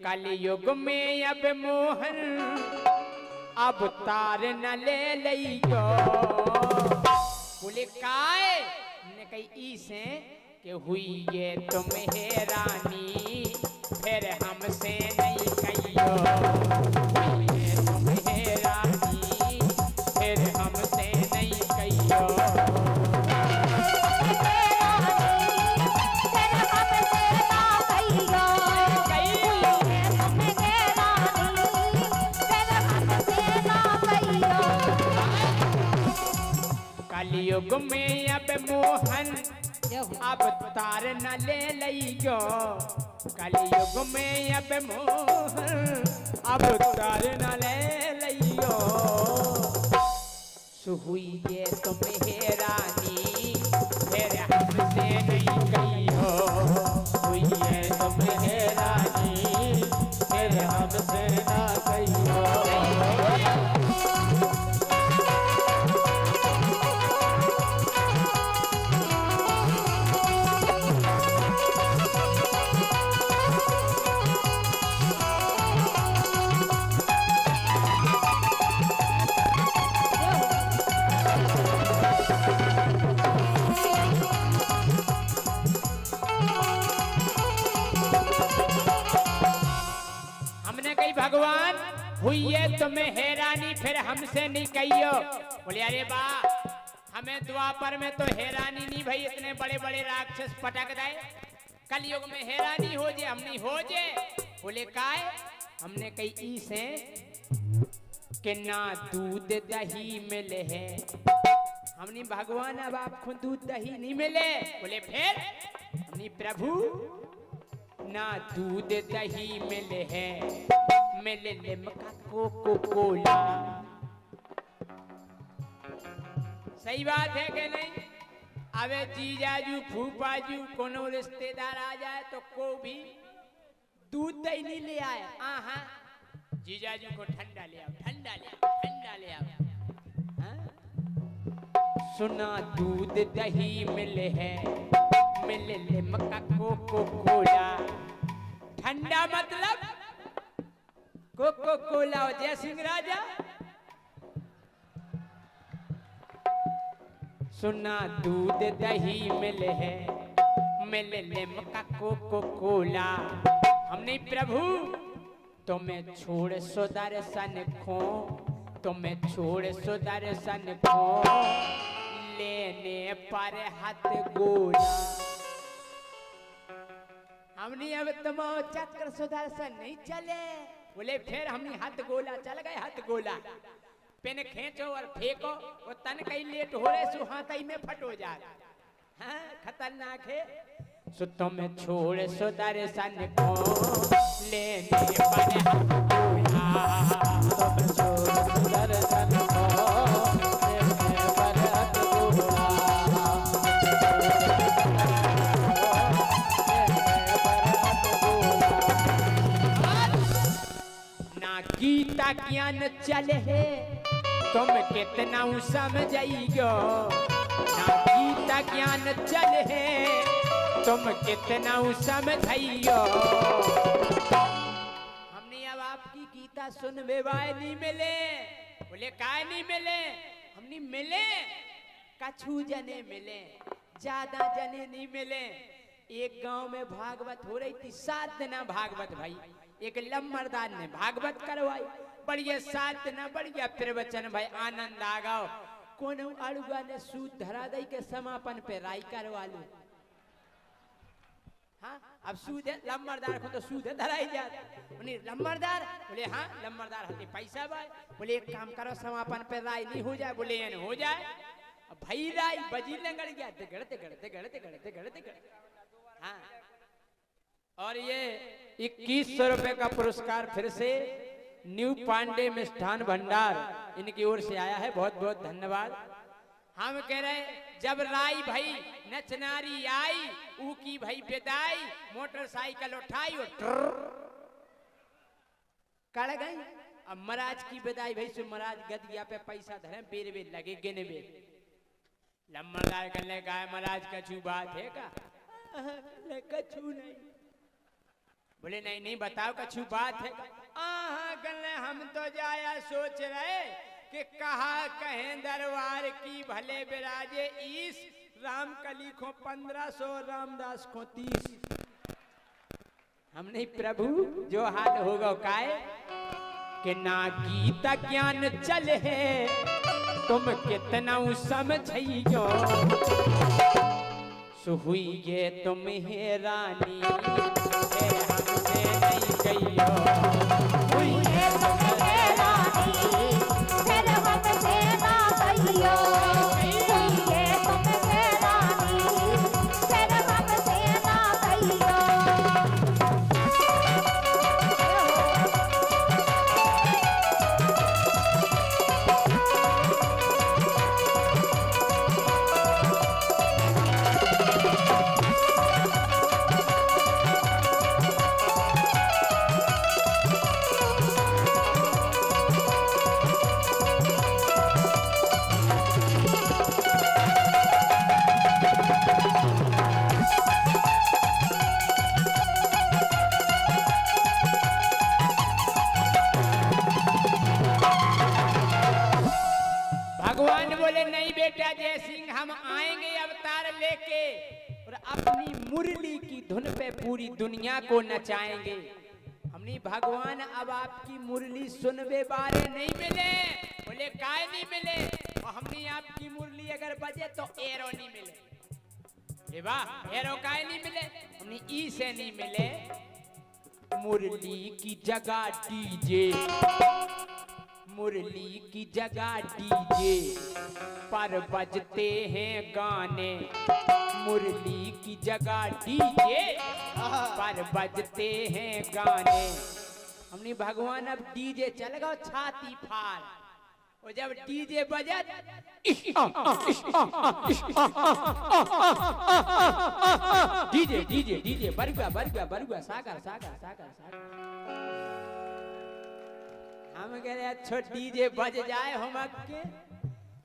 कलयुग में अब मोहन अवतार न ले लियो। बोले काय ने कही इसे कि हुई ये तुम हैरानी फिर हमसे नहीं कहियो। हुई ये तुम हैरानी फिर हमसे नहीं कहियो। कलयुग में अब मोहन अवतार न ले लियो। कलयुग में अब मोहन अवतार न ले लियो। हुई ये तुम हैरानी फिर हमसे नहीं कहियो। हुई ये तुम हैरानी फिर हमसे ना कहियो। भगवान हुई है तुम्हें हैरानी फिर हमसे नहीं कहियो। बोले अरे बा हमें द्वापर में तो हैरानी नहीं भाई, इतने बड़े बड़े राक्षस पटक दे। कलयुग में हैरानी हो जे हमने हो जे। बोले काय हमने कही से कि ना दूध दही मिले है। हमने भगवान अब आपको दूध दही नहीं मिले। बोले फिर हमने प्रभु ना दूध दही मिले है मिले लिमका कोको कोला। सही बात है कि नहीं? अबे जीजाजू फूफाजू कोनो रिश्तेदार आ जाए तो को भी दूध दही नहीं ले आए। हाँ जीजाजू को ठंडा ले आओ, ठंडा ले आओ, ठंडा ले आओ। सुना दूध दही मिले है मिले लिमका कोको कोला। ठंडा मतलब कोको कोला हो जय सिंह राजा। सुना दूध दही मिले है मिले लिमका कोको कोला। हमने प्रभु तुम्हें छोड़ सुदर्शन खो, तुम्हें छोड़ सुदर्शन खो लेने पर हाथ गोला। हमने अब तुम चक्र सुदर्शन नहीं चले। बोले फिर हमने हाथ गोला चल गए। हाथ गोला पेन खींचो और फेंको वो तन कई लेट हो रहे सु हाथ में फटो जा। हाँ खतरनाक है। सो तुम्हें छोड़ सुदर्शन को लेने पर हाथ गोला। तुम छोड़ सुदर्शन को लेने पर हाथ गोला। गीता ज्ञान चले है तुम कितना समझाइयो। ना गीता ज्ञान चले है तुम कितना समझाइयो। हमने अब आपकी गीता सुन बेवाए नहीं मिले। बोले काय नहीं मिले? हमने मिले कछु जने मिले, ज्यादा जने नहीं मिले। एक गांव में भागवत हो रही थी, 7 दिना भागवत भाई। एक लम्बरदार ने भागवत करवाई, बढ़िया 7 दिना बढ़िया प्रवचन भाई, आनंद आ गओ। कोनो अड़ुआ ने सूत धरा दई के समापन पे राय करवा लो। हाँ अब सूद है लम्बरदार को तो सूद है धराई जात। उन्हें लम्बरदार बोले हाँ लम्बरदार हाथी पैसा भाई। बोले एक काम करो समापन पे राय नहीं हो जाए। बोले ये हो जाए। अब भाई राय बजी लगड़ गया गड़ते गड़ते गड़ते गड़ते गड़ते गड़ते। हाँ और ये 2100 रुपए का पुरस्कार फिर से न्यू पांडे मिष्ठान भंडार इनकी ओर से आया है। बहुत बहुत धन्यवाद। हम कह रहे जब राई भाई नचनारी आई ऊ की भाई विदाई, मोटरसाइकिल उठाई और कड़ गई। अब महाराज की विदाई भाई सो महाराज गदिया पे पैसा धरे बेर बेर लगे गिने बेर। लम्बरदार कहने का महाराज कछु बात है का? कछु नहीं। बोले नहीं नहीं बताओ कछु बात है। गले हम तो जाया सोच रहे कि कहा कहें दरबार की भले बिराजे ईस, राम कली को 1500 रामदास को 30। हमने प्रभु जो हाल होगा काय कि ना गीता ज्ञान चले है तुम कितना समझियो, सुहुई ये तुम हे रानी फिर हमसे नहीं गइयो, हुई ये तुम हे रानी फिर हमसे ना गइयो, हुई ये तुम हे रानी फिर हमसे ना गइयो। भगवान बोले नहीं बेटा जय सिंह, हम आएंगे अवतार लेके और अपनी मुरली की धुन पे पूरी दुनिया को नचाएंगे। हमने भगवान अब आपकी मुरली सुनवे बारे नहीं मिले। बोले काय नहीं मिले? और हमने आपकी मुरली अगर बजे तो एरो नहीं मिले। वाह, एरो काय नहीं मिले? हमने ई से नहीं मिले। मुरली की जगह डीजे, मुरली की जगह डीजे पर बजते हैं गाने, मुरली की जगह डीजे पर बजते हैं गाने। हमने भगवान अब डीजे चल गो छाती फाड़, और जब डीजे बजत DJ DJ DJ बरगुआ बरगुआ बरगुआ Sagar Sagar Sagar Sagar. हम कह रहे अच्छो डीजे बज जाए हम के।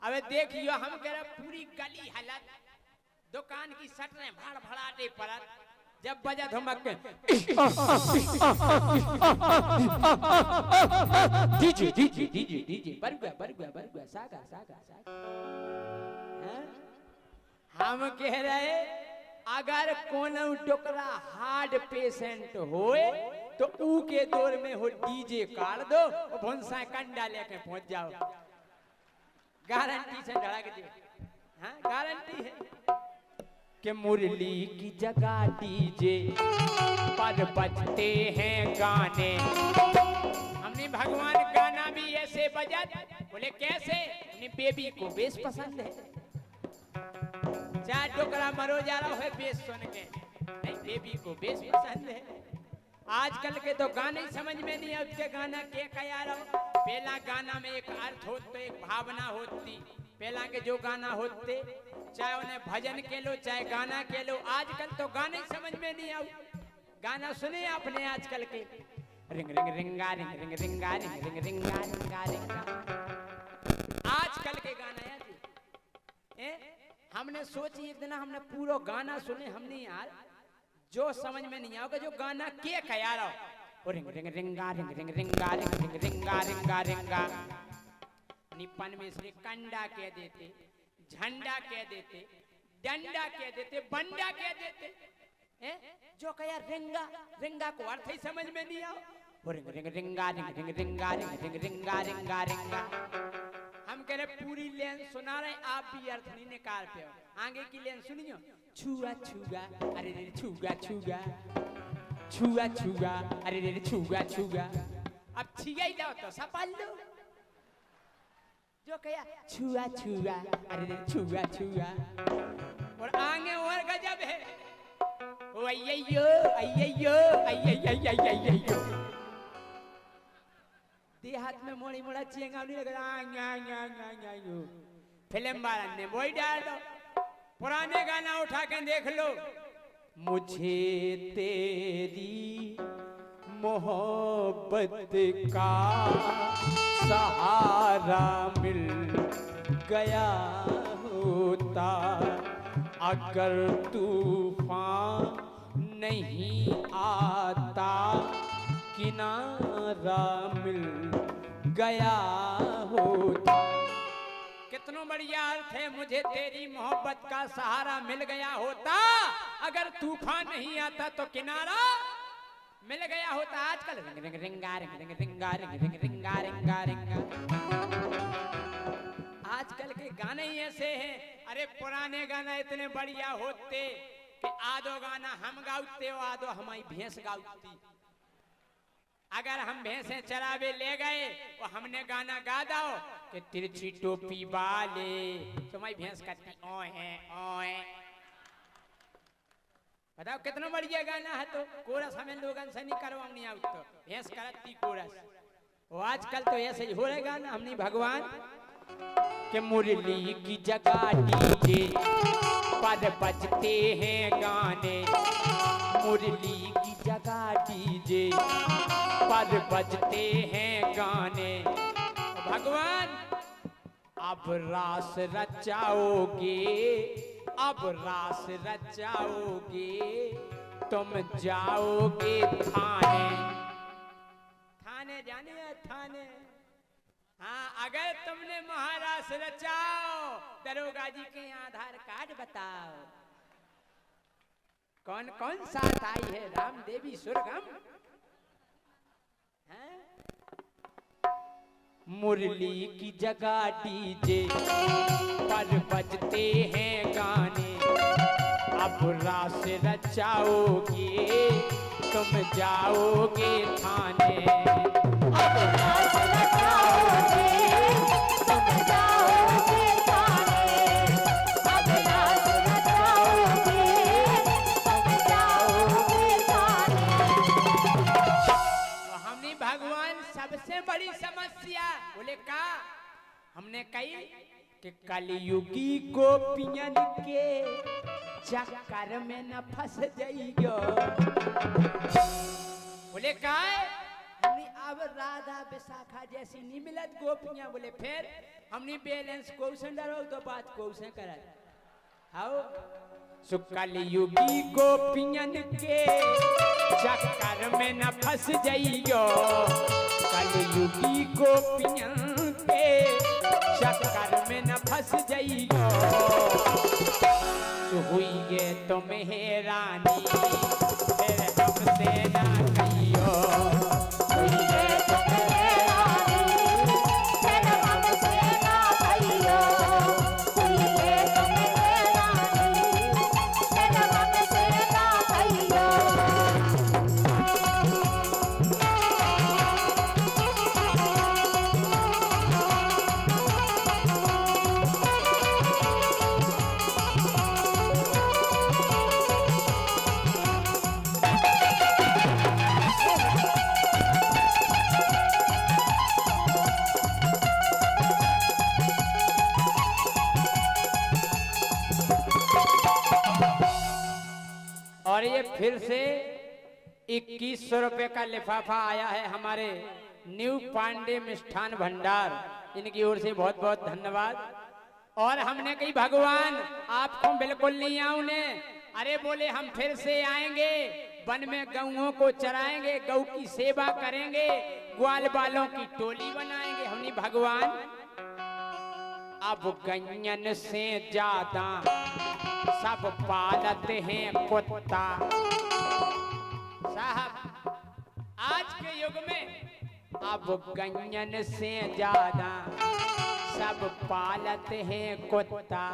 अबे देखियो हम कह रहे पूरी गली हलत, दुकान की शटरें भड़ भड़ाटे पड़त, जब बजत हम के DJ DJ DJ DJ बरगुआ बरगुआ बरगुआ Sagar Sagar Sagar. हम कह रहे अगर कोनो टुकड़ा हार्ट पेशेंट होए तो ऊ के दौर में हो डीजे काट दो और भुनसा कंडा लेके पहुंच जाओ, गारंटी से धड़क दे। हाँ गारंटी है कि मुरली की जगह डीजे पर बजते हैं गाने। हमने भगवान गाना भी ऐसे बजत, बोले कैसे? अपनी बेबी को बेस पसंद है, चाहे टुकड़ा मरो जा रहा है बेस सुन के, नहीं बेबी को बेस पसंद है। आजकल के तो गाने समझ में नहीं है उसके गाना के कया रहो। पहला गाना में एक अर्थ होते, एक भावना होती। पहला के जो गाना होते चाहे उन्हें भजन के लो चाहे गाना के लो, आजकल तो गाने समझ में नहीं आऊ। गाना सुने आपने आजकल के रिंग रिंग रिंगा रिंग रिंग रिंगा रिंग रिंग रिंगा रिंगा रिंगा, आजकल के गाना है। हमने सोची एक दिन हमने पूरा गाना सुने, हमने यार जो समझ में नहीं आओगे जो गाना के कया रहो, रिंग रिंग रिंगा रिंग रिंग रिंगा रिंग रिंग रिंगा रिंगा रिंगा। निपन में से कंडा कह देते, झंडा कह देते, डंडा कह देते, बंडा कह देते, जो कया रिंगा रिंगा को अर्थ ही समझ में नहीं आओ। रिंग रिंग रिंगा रिंग रिंग रिंगा रिंग रिंग रिंगा रिंगा रिंगा। हम कह रहे पूरी लेन सुना रहे, आप भी अर्थ नहीं निकाल पे हो। आगे की लेन सुनियो, छुआ छुआ अरे रे छुआ छुआ, छुआ छुआ अरे रे छुआ छुआ। अब छिया ही जाओ तो सपाल लो, जो कया छुआ छुआ अरे रे छुआ छुआ। और आगे और गजब है, ओ अय्यो अय्यो अय्यो। देहात में मोड़ी मोड़ा चेंगा नहीं लगा। फिल्म वाला ने वही डाल दो, पुराने गाना उठा के देख लो। मुझे तेरी मोहब्बत का सहारा मिल गया होता, अगर तूफान नहीं आता किनारा मिल गया होता। कितना बढ़िया अर्थ है, मुझे तेरी मोहब्बत का सहारा मिल गया होता, अगर तूफान नहीं आता तो किनारा मिल गया होता। आजकल रिंग रिंग रिंगा रिंग रिंग रिंगा रिंग रिंग रिंगा रिंगा रिंगा, आजकल के गाने ही ऐसे हैं। अरे पुराने गाना इतने बढ़िया होते कि आधो गाना हम गाते हो, आधो हमारी भैंस गाती। अगर हम भैंसे चरावे ले गए और हमने गाना गा दो कि तिरछी टोपी वाले, तो हमारी भैंस कहती ओए ओए। बताओ कितना बढ़िया गाना है, तो कोरस हमें लोगन से नहीं करवानी आउट, तो भैंस करती कोरस। वो आजकल तो ऐसे ही हो रहे गाना। हमने भगवान के मुरली की जगह डीजे पर बजते हैं गाने, मुरली की जगह डीजे पर बजते हैं गाने। भगवान अब रास रचाओगे, अब रास रचाओगे, तुम जाओगे थाने। थाने जाने हैं थाने? हाँ, अगर तुमने महारास रचाओ, दरोगा जी के आधार कार्ड बताओ। कौन कौन साथ आई है? राम देवी सुरगम, मुरली की जगह डीजे पर बजते हैं गाने, अब रास रचाओगे, तुम जाओगे थाने। अब रास रचाओगे, तुम जाओगे थाने, अब रास रचाओगे, तुम जाओगे थाने। तो हमने भगवान सबसे बड़ी समस्या बोले का हमने कही कि कलयुगी गोपियन के चक्कर में न फंस जाइयो। बोले का हमने अब राधा विशाखा जैसी नहीं मिलत गोपियां। बोले फिर हमने बैलेंस क्वेश्चन डरो तो बात क्वेश्चन करा हाउ। सो कलयुगी गोपियन के चक्कर में न फंस जाइयो, कलयुगी गोपियन के चक्कर में न फंस जाइयो। तो हुई गे तुम्हें रानी फिर हमसे ना कहियो, हुई गे तुम्हें रानी फिर हमसे ना कहियो, हुई गे तुम्हें रानी फिर हमसे ना कहियो। और ये फिर से 2100 रुपए का लिफाफा आया है हमारे न्यू पांडे मिष्ठान भंडार, इनकी ओर से बहुत बहुत धन्यवाद। और हमने कही भगवान आपको बिल्कुल नहीं आऊं ने, अरे बोले हम फिर से आएंगे, वन में गऊओं को चराएंगे, गऊ की सेवा करेंगे, ग्वाल बालों की टोली बनाएंगे। हमने भगवान अब गैयन से ज्यादा सब पालते हैं कुत्ता। साहब आज के युग में अब गैयन से ज्यादा सब पालते हैं कुत्ता।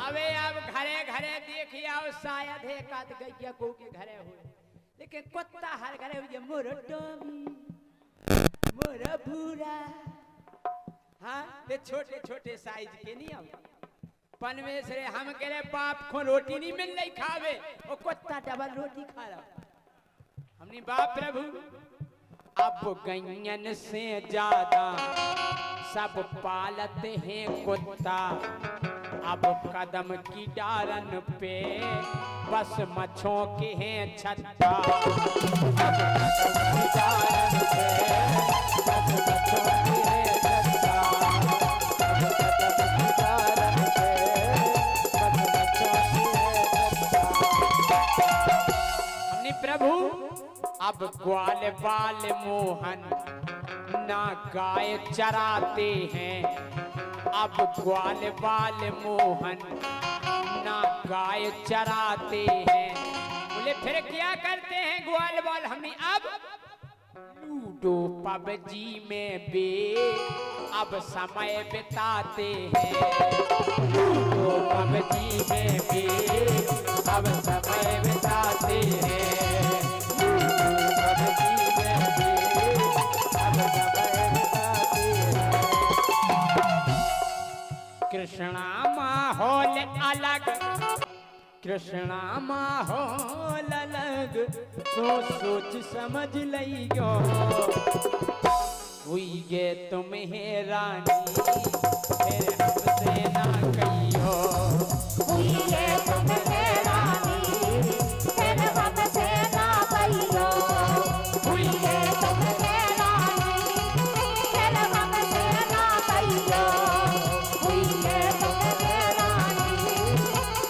अबे अब घरे घरे देखिए आओ, शायद है काद गैया को के घरे हुए, लेकिन कुत्ता हर घरे हुए। मोर टोमी मोर भूरा, हाँ ये छोटे छोटे साइज के नहीं आओ पनवेश रे। हम कह रहे बाप को रोटी नहीं मिल रही खावे, वो कुत्ता डबल रोटी खा रहा। हमने बाप प्रभु अब गैयन से ज्यादा सब पालते हैं कुत्ता। अब कदम की डारन पे बस मच्छों के हैं छत्ता। अब कदम की डारन पे बस मच्छों के हैं छत्ता। अब कदम की डारन पे बस मच्छों के हैं छत्ता। ग्वाल बाल मोहन ना गाय चराते हैं, अब ग्वाल बाल मोहन ना गाय चराते हैं। बोले फिर क्या करते हैं ग्वाल बाल हमने? अब लूडो पबजी में बे अब समय बिताते हैं, लूडो पबजी में बे अब समय बिताते हैं, लूडो पबजी में बे अब समय बिताते हैं। कृष्णा माहौल अलग, कृष्णा माहौल अलग, सोच सोच समझ लियो, हुई गे तुम हैरानी फिर हमसे ना कहियो, हुई गे तुम हैरानी फिर हमसे ना कहियो, हुई गे तुम हैरानी फिर हमसे ना कहियो, हुई गे तुम हैरानी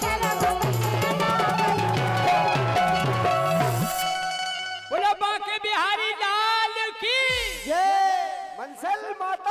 फिर हमसे ना कहियो। बोलो बांके बिहारी लाल की जय। मंसल माता